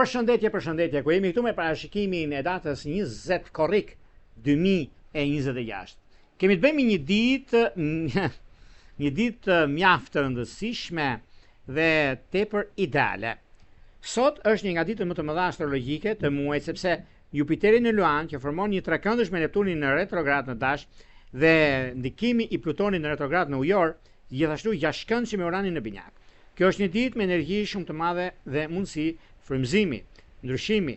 Përshëndetje, ku jemi këtu me parashikimin e datës 20 korrik 2026. Kemi të bëjmë një ditë mjaft të rëndësishme dhe tepër ideale. Sot është një nga ditët më të mëdha astrologjike të muajit, sepse Jupiteri në Luan, që formon një trekëndësh me Neptunin në retrograd në Dash dhe ndikimi i Plutonit në retrograd në Ujor, gjithashtu gjashtkëndshëm me Uranin në Binjak. Kjo është një ditë me energji shumë të madhe dhe mundësi frymëzimi, ndryshimi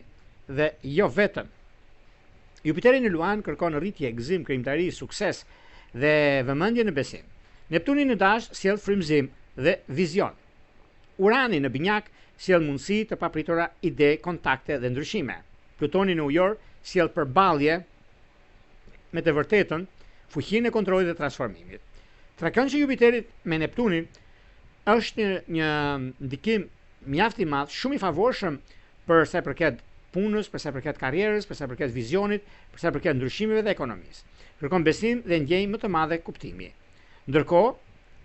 dhe jo vetëm. Jupiteri në Luan kërkon rritje, gëzim, krijimtari, sukses dhe vëmendje në besim. Neptuni në Dash sjell frymëzim dhe vizion. Urani në Binjak sjell mundësi të papritura, ide, kontakte dhe ndryshime. Plutoni në Ujor sjell përballje me të vërtetën, fuqinë e kontrollit dhe transformimit. Trekëndshi i Jupiterit me Neptunin është një ndikim mjaft i madh, shumë i favorshëm për sa i përket punës, për sa i përket karrierës, për sa i përket vizionit, për sa i përket ndryshimeve dhe ekonomisë. Kërkon besim dhe ndjenjë më të madhe kuptimi. Ndërkohë,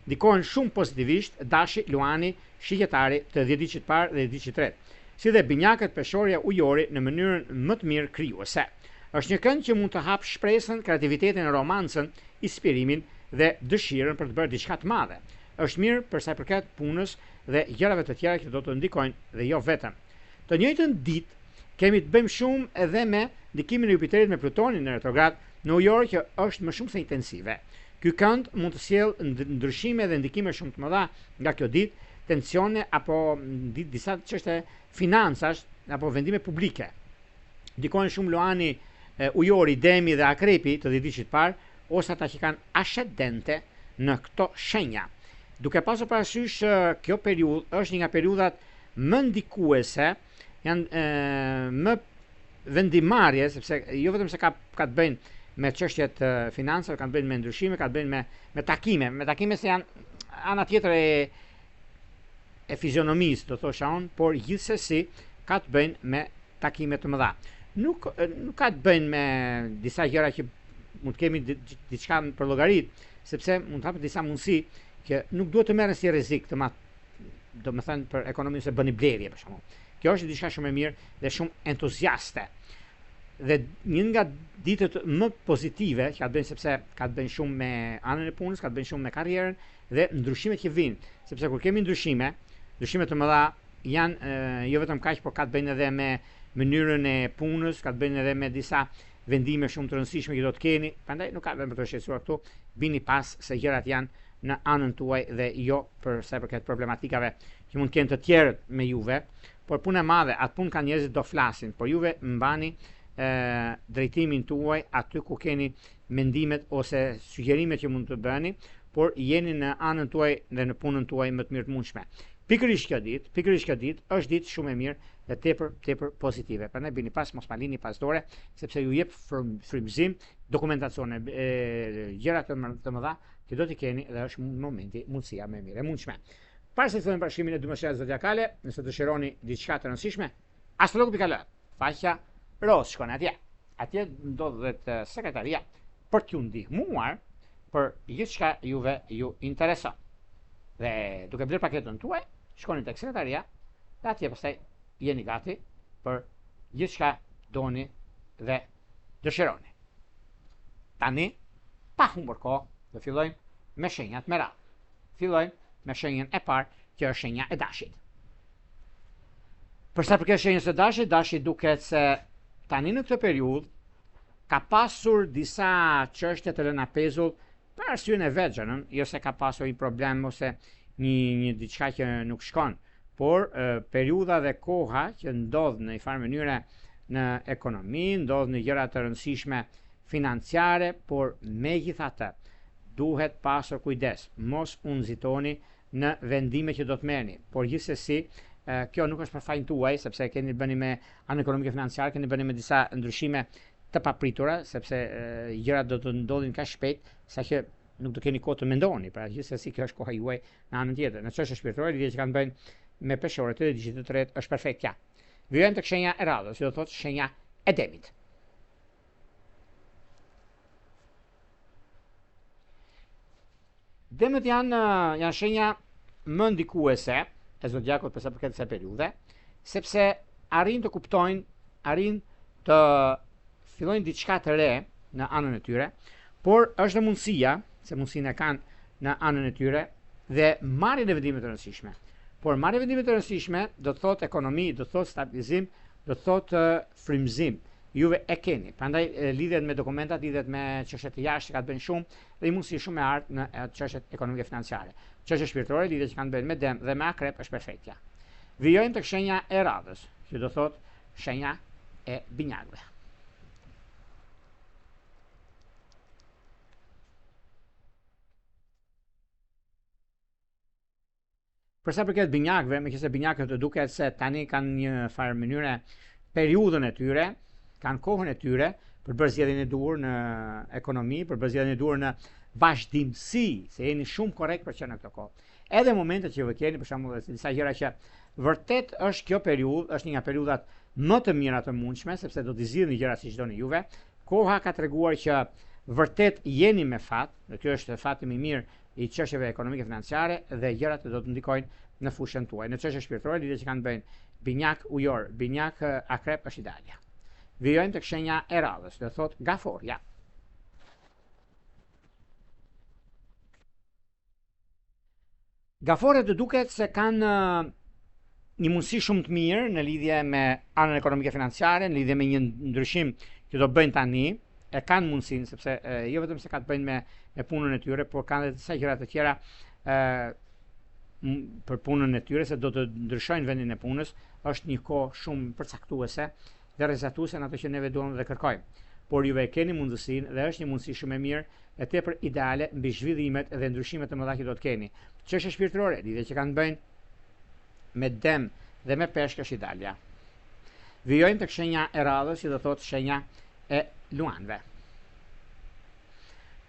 ndikojnë shumë pozitivisht Dashi, Luani, shigjetari të 10 diçit parë dhe 10 diçit tretë, si dhe binjakët peshorja ujori në mënyrën më të mirë krijuese. Është një kënd që mund të hapë shpresën, kreativitetin, romancën, inspirimin dhe dëshirën për të bërë diçka të madhe. Është mirë për sa i përket punës dhe gjërave të tjera që do të ndikojnë dhe jo vetëm. Të njëjtën ditë kemi të bëjmë shumë edhe me ndikimin e Jupiterit me Plutonin në retrograd në Ujor, që është më shumë se intensive. Ky kënd mund të sjellë ndryshime dhe ndikime shumë të mëdha nga kjo ditë, tensione apo disa çështje financash apo vendime publike. Ndikojnë shumë Luani, Ujori, Demi dhe Akrepi të 10 diçit parë, ose ata që kanë ascendente në këto shenja. Duke pasur parasysh kjo periudhë është një nga periudhat më ndikuese, janë më vendimarrje, sepse jo vetëm se ka të bëjnë me çështjet financave, kanë të bëjnë me ndryshime, kanë të bëjnë me takime se janë ana tjetër e fizionomisë, do thosha unë, por gjithsesi ka të bëjnë me takime të mëdha. Nuk ka të bëjnë me disa gjëra që mund të kemi diçka për llogarit, sepse mund të hapet disa mundësi që nuk duhet të merren si rrezik të madh, domethënë për ekonominë se bëni blerje për shembull. Kjo është diçka shumë e mirë dhe shumë entuziaste. Dhe një nga ditët më pozitive që ka të bëjnë, sepse ka të bëjnë shumë me anën e punës, ka të bëjnë shumë me karrierën dhe ndryshimet që vijnë, sepse kur kemi ndryshime të mëdha janë jo vetëm kaq, por ka të bëjnë edhe me mënyrën e punës, ka të bëjnë edhe me disa vendime shumë të rëndësishme që do të keni. Prandaj nuk ka vetëm për të shqetësuar këtu, bini pas se gjërat janë në anën tuaj dhe jo për sa i përket problematikave që mund të kenë të tjerët me juve, por punë e madhe, atë punë kanë njerëzit do flasin, por juve mbani drejtimin tuaj aty ku keni mendimet ose sugjerimet që mund të bëni, por jeni në anën tuaj dhe në punën tuaj më të mirë të mundshme. Pikërisht kjo ditë është ditë shumë e mirë dhe tepër pozitive. Prandaj bini pas, mos malini pas dore, sepse ju jep frymëzim, dokumentacione, gjëra të mëdha që do t'i keni dhe është momenti, mundësia më e mirë e mundshme. Para se të fillojmë parashikimin e 12 javëve zodiakale, nëse dëshironi diçka të rëndësishme, astrologu.al, faqja roz, shkoni atje. Atje ndodhet sekretaria për t'ju ndihmuar për gjithçka juve ju intereson. Dhe duke bler paketën tuaj, shkoni tek sekretaria, dhe atje pastaj jeni gati për gjithçka doni dhe dëshironi. Tani, pa humbur kohë, do fillojmë me shenjat me radhë. Fillojmë me shenjën e parë, që është shenja e Dashit. Për sa përket shenjës së Dashit, Dashi duket se tani në këtë periudhë ka pasur disa çështje të lëna pezull për arsyeën e vetëgjën, jo se ka pasur një problem ose një diçka që nuk shkon, por periudha dhe koha që ndodh në një farë mënyre në ekonomi, ndodh në gjëra të rëndësishme financiare, por megjithatë duhet pasur kujdes, mos u nxitoni në vendime që do të merrni, por gjithsesi kjo nuk është për fajin tuaj, sepse keni bëni me anën ekonomike financiare, keni bëni me disa ndryshime të papritura, sepse gjërat do të ndodhin kaq shpejt saqë nuk do keni kohë të mendoni. Pra gjithsesi kjo është koha juaj në anën tjetër. Në çështje shpirtërore, lidhje që kanë bëjnë me peshorët e diçit të tretë është perfektja. Vjen tek shenja e radhës, që do thotë shenja e Demit. Demët janë shenja më ndikuese e zodiakut për sa përket kësaj periudhe, sepse arrin të kuptojnë, arrin të fillojnë diçka të re në anën e tyre, por është dhe mundësia, se mundësinë e kanë në anën e tyre, dhe marrjen e vendimeve të rëndësishme. Por marrja e vendimeve të rëndësishme do të thotë ekonomi, do të thotë stabilizim, do të thotë frymëzim. Juve e keni. Prandaj lidhet me dokumentat, lidhet me çështjet e jashtë që ka të bëjnë shumë dhe i mundësi shumë e artë në çështjet ekonomike financiare. Çështjet shpirtërore, lidhet që kanë të bëjnë me dem dhe me akrep është perfektja. Vijojmë tek shenja e radhës, që do thotë shenja e binjakëve. Për sa përket binjakëve, meqenëse binjakët të duket se tani kanë një farë mënyre periudhën e tyre, kanë kohën e tyre për bërë zgjedhjen e duhur në ekonomi, për bërë zgjedhjen e duhur në vazhdimsi, se jeni shumë korrekt për që në këtë kohë. Edhe momentet që vë keni, për shembull, disa gjëra që vërtet është kjo periudhë, është një nga periudhat më të mira të mundshme, sepse do të zgjidhni gjëra siç doni juve. Koha ka treguar që vërtet jeni me fat, dhe kjo është fati më i mirë i çështjeve ekonomike financiare dhe gjërat do të ndikojnë në fushën tuaj. Në çështje shpirtërore, lidhje që kanë bëjnë binjak ujor, binjak akrep është idealja. Vijojmë tek shenja e radhës, do thotë gaforja. Gaforët të duket se kanë një mundësi shumë të mirë në lidhje me anën ekonomike financiare, në lidhje me një ndryshim që do bëjnë tani, e kanë mundësinë, sepse jo vetëm se ka të bëjnë me punën e tyre, por kanë edhe disa gjëra të tjera për punën e tyre, se do të ndryshojnë vendin e punës, është një kohë shumë përcaktuese dhe rrezatuese në ato që neve duam dhe kërkojmë. Por juve e keni mundësinë dhe është një mundësi shumë e mirë e tepër ideale mbi zhvillimet dhe ndryshimet të mëdha që do të keni. Çështje shpirtërore, lidhje që kanë bëjnë me dem dhe me peshk është idealja. Vijojmë tek shenja e radhës, që do thotë shenja e luanëve.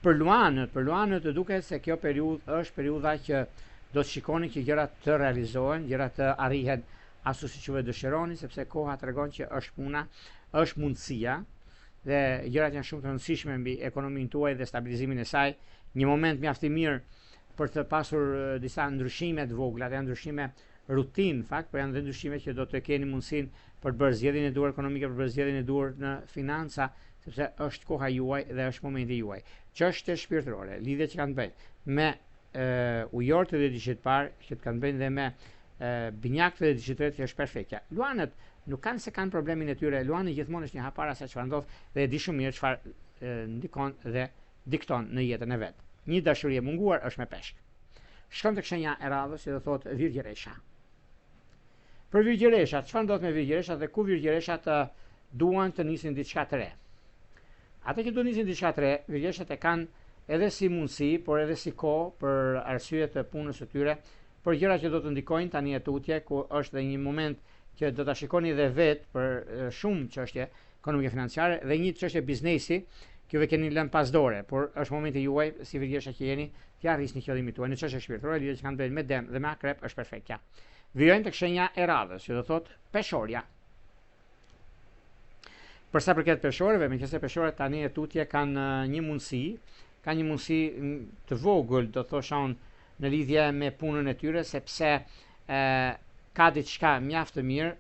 Për luanët të duket se kjo periudhë është periudha që do të shikoni që gjërat të realizohen, gjërat të arrihen ashtu siç juve dëshironi, sepse koha tregon që është puna, është mundësia dhe gjërat janë shumë të rëndësishme mbi ekonominë tuaj dhe stabilizimin e saj. Një moment mjaft i mirë për të pasur disa ndryshime të vogla, janë ndryshime rutinë, fakt, por janë dhe ndryshime që do të keni mundësinë për të bërë zgjedhjen e duhur ekonomike, për të bërë zgjedhjen e duhur në financa, sepse është koha juaj dhe është momenti juaj. Çështje shpirtërore, lidhje që kanë bëjnë me ujorët dhe dishit parë, që kanë bëjnë dhe me binjakët dhe dishit tretë, që është perfektja. Luanët nuk kanë se kanë problemin e tyre, luani gjithmonë është një hapara sa çfarë ndodh dhe e di shumë mirë çfarë ndikon dhe dikton në jetën e vet. Një dashuri e munguar është me peshk. Shkojmë tek shenja e radhës, që do thotë virgjëresha. Për virgjëreshat, çfarë ndodh me virgjëreshat dhe ku virgjëreshat duan të nisin diçka të re? Ata që do nisin diçka të re, virgjëreshat e kanë edhe si mundësi, por edhe si kohë për arsye të punës së tyre, për gjëra që do të ndikojnë tani e tutje, ku është dhe një moment që do ta shikoni edhe vet për shumë çështje ekonomike financiare dhe një çështje biznesi që ju keni lënë pas dore, por është momenti juaj si virgjëresha që jeni të arrisni qëllimin tuaj. Në çështje shpirtërore, lidhje që kanë bëjnë me dem dhe me akrep është perfektja. Vijojmë tek shenja e radhës, që do thotë peshorja. Për sa përket peshorëve, meqenëse peshorët tani e tutje kanë një mundësi të vogël, do thosha unë, në lidhje me punën e tyre, sepse ka diçka mjaft të mirë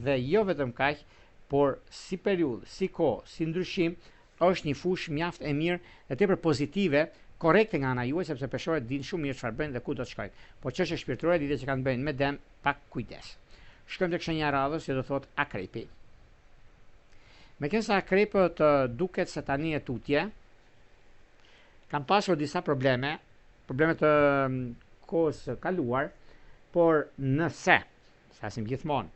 dhe jo vetëm kaq, por si periudhë, si kohë, si ndryshim, është një fushë mjaft e mirë e tepër pozitive, korrekte nga ana juaj, sepse peshorët dinë shumë mirë çfarë bëjnë dhe ku do të shkojnë. Po çështje shpirtërore, lidhje që kanë bëjnë me dem, pak kujdes. Shkojmë tek shenja e radhës, që do thotë akrepi. Meqenëse akrepët duket se tani e tutje, kanë pasur disa probleme të kohës së kaluar, por nëse, flasim gjithmonë,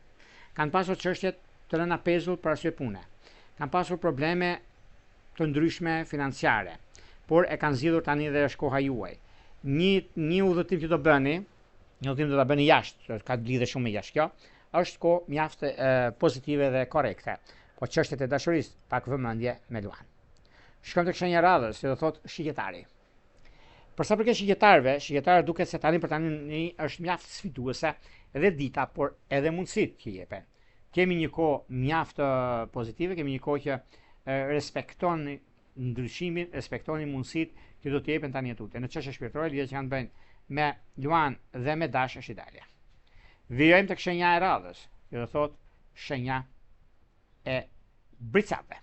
kanë pasur çështje të rëna pezull për arsye pune. Kanë pasur probleme të ndryshme financiare, por e kanë zgjidhur tani dhe është koha juaj. Një udhëtim që do bëni, një udhëtim do ta bëni jashtë, ka lidhje shumë me jashtë kjo, është kohë mjaft pozitive dhe korrekte. Po çështjet e dashurisë pak vëmendje me luan. Shkojmë tek shenja e radhës, që do thotë shigjetari. Për sa përket shigjetarët duket se tani për tani është mjaft sfiduese edhe dita, por edhe mundësitë që jepen. Kemi një kohë mjaft pozitive, kemi një kohë që respekton ndryshimin, respektoni mundësitë që do të jepen tani e tutje. Në çështje shpirtërore, lidhje që kanë bëjnë me luan dhe me dash është ideale. Vijojmë tek shenja e radhës, që do thotë shenja e bricave.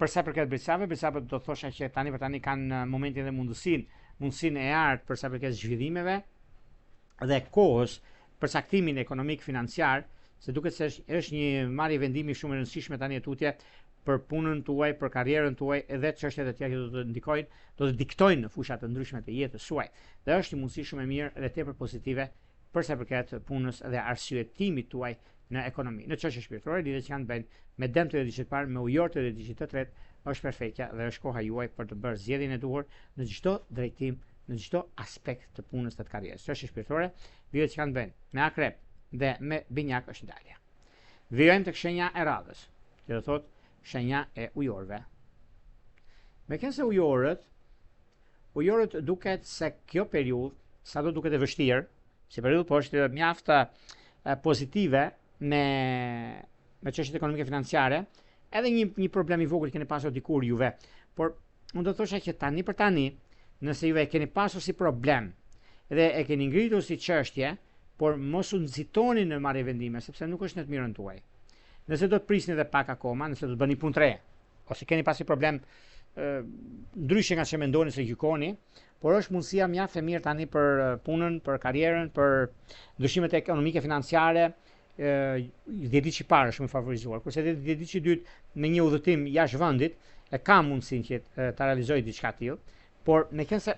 Për sa përket bricave do të thosha që tani për tani kanë momentin dhe mundësinë e artë për sa përket zhvillimeve dhe kohës për saktimin ekonomik financiar, se duket se është një marrje vendimi shumë e rëndësishme tani e tutje për punën tuaj, për karrierën tuaj edhe çështjet e tjera që do të ndikojnë, do të diktojnë në fusha të ndryshme të jetës suaj. Dhe është një mundësi shumë e mirë dhe tepër pozitive për sa përket punës dhe arsyetimit tuaj në ekonomi. Në çështje shpirtërore, lidhje që kanë bënë me dëmt të editit të parë, me ujorët të editit të tretë, është perfektja dhe është koha juaj për të bërë zgjedhjen e duhur në çdo drejtim, në çdo aspekt të punës të karrierës. Çështje shpirtërore, lidhje që kanë bënë me akrep dhe me binjak është ndalja. Vijojmë tek shenja e radhës, që do thotë shenja e ujorëve. Meqense ujorët duket se kjo periudhë, sado duket e vështirë, si periudhë po është mjaft pozitive me çështjet ekonomike financiare, edhe një problem i vogël keni pasur dikur juve, por unë do të thosha që tani për tani, nëse juve keni pasur si problem dhe e keni ngritur si çështje, por mos u nxitoni në marrje vendime, sepse nuk është në të mirën tuaj. Nëse do të prisni edhe pak akoma, nëse do të bëni punë të re, ose keni pasi problem ndryshe nga që mendoni se gjykoni, por është mundësia mjaft e mirë tani për punën, për karrierën, për ndryshimet ekonomike financiare, 10 ditë që parë shumë favorizuar, kurse 10 ditë që dytë me një udhëtim jashtë vendit e ka mundësinë që ta realizojë diçka të tillë, por meqense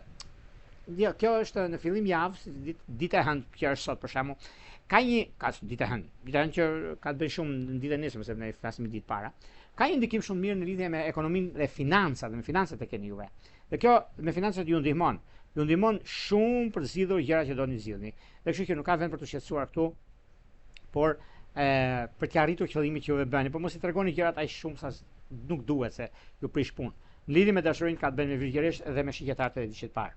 kjo është në fillim javë, ditë e hënë që është sot për shembull, ka ditë e hënë që ka të bëjë shumë në ditën e nesërme, sepse ne flasim ditë para. Ka një ndikim shumë mirë në lidhje me ekonominë dhe financat, me financat e keni juve. Dhe kjo me financat ju ndihmon shumë për të zgjidhur gjërat që doni zgjidhni. Dhe kështu që nuk ka vend për të shqetësuar këtu, por për të arritur qëllimin që juve bëni, por mos i tregoni gjërat aq shumë sa nuk duhet se ju prish punë. Në lidhje me dashurinë ka të bëjë me virgjëresht dhe me shigjetarët e ditës së parë.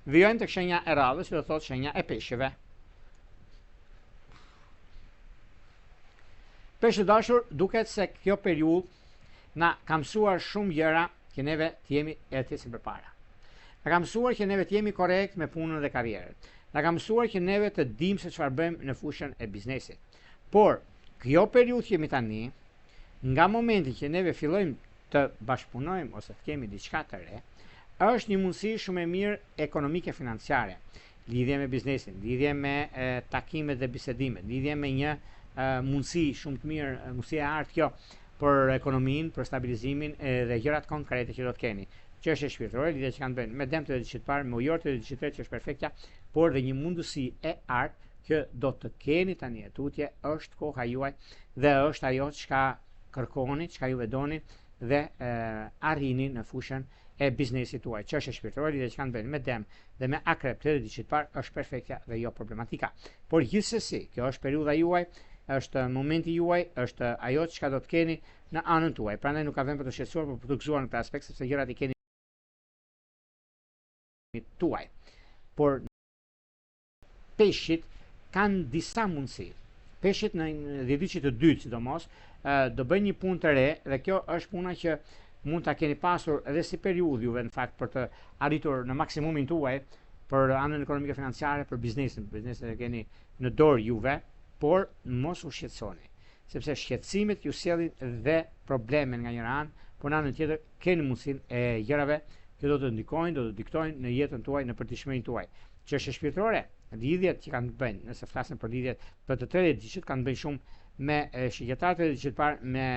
Vijojmë tek shenja e radhës, që do thotë shenja e peshqeve. Peshë dashur, duket se kjo periudhë na ka mësuar shumë gjëra që neve të jemi ecim përpara. Na ka mësuar që neve të jemi korrekt me punën dhe karrierën. Na ka mësuar që neve të dimë se çfarë bëjmë në fushën e biznesit. Por kjo periudhë që jemi tani, nga momenti që neve fillojmë të bashkëpunojmë ose të kemi diçka të re, është një mundësi shumë e mirë ekonomike financiare, lidhje me biznesin, lidhje me takimet dhe bisedimet, lidhje me një mundësi shumë të mirë, mundësi e artë kjo për ekonominë, për stabilizimin dhe gjërat konkrete që do të keni. Çështje shpirtërore, lidhje që kanë bënë me dëmt të ditës së parë, me ujorët të ditës së tretë që është perfektja, por dhe një mundësi e artë që do të keni tani e tutje, është koha juaj dhe është ajo çka kërkoni, çka juve doni dhe arrini në fushën e biznesit tuaj. Çështje shpirtërore, lidhje që kanë bënë me dëmt dhe me akrep të ditës së parë është perfektja dhe jo problematika. Por gjithsesi, kjo është periudha juaj, është momenti juaj, është ajo çka do të keni në anën tuaj. Prandaj nuk ka vend për të shqetësuar, por për të gëzuar në këtë aspekt, sepse gjërat i keni tuaj. Por peshqit kanë disa mundësi. Peshqit në ditën e dytë, sidomos, do bëjnë një punë të re dhe kjo është puna që mund ta keni pasur edhe si periudhë juve në fakt për të arritur në maksimumin tuaj për anën ekonomike financiare, për biznesin e keni në dorë juve, por mos u shqetësoni, sepse shqetësimet ju sjellin dhe probleme nga njëra anë, por në anën tjetër keni mundësinë e gjërave që do të ndikojnë, do të diktojnë në jetën tuaj, në përditshmërinë tuaj. Çështje shpirtërore, lidhjet që kanë të bëjnë, nëse flasim për lidhjet për të 30 ditët, kanë të bëjnë shumë me shigjetarët e ditës së parë, me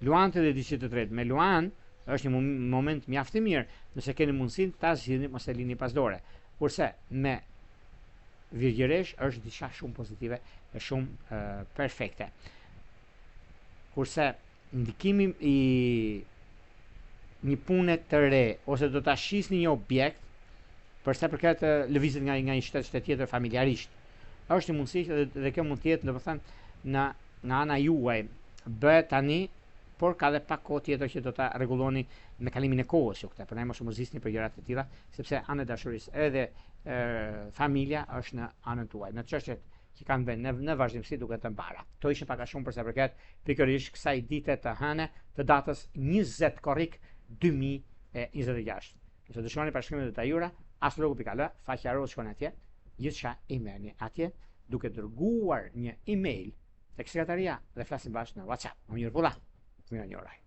luanët e ditës së tretë. Me luan është një moment mjaft i mirë, nëse keni mundësinë ta zgjidhni mos e lini pas dore. Kurse me virgjëresh është diçka shumë pozitive e shumë perfekte. Kurse ndikimi i një pune të re ose do ta shisni një objekt për sa përket lëvizjet nga një shtet tjetër familjarisht, është një mundësi dhe kjo mund të jetë, domethënë, nga ana juaj bëhet tani, por ka dhe pak kohë tjetër që do ta rregulloni me kalimin e kohës ju këtë. Prandaj mos u mërzisni për gjërat e tilla, sepse ana e dashurisë edhe familja është në anën tuaj. Në çështjet që kanë bënë në vazhdimsi duket të mbara. Kto ishin pak a shumë për sa përket pikërisht kësaj dite të hënë të datës 20 korrik 2026. Nëse dëshironi parashkrimet detajura, astrologu.al, faqja roz shkon atje, gjithçka i merrni atje duke dërguar një email tek sekretaria dhe flasim bashkë në WhatsApp. Më mirë pulla. Mirë njëraj.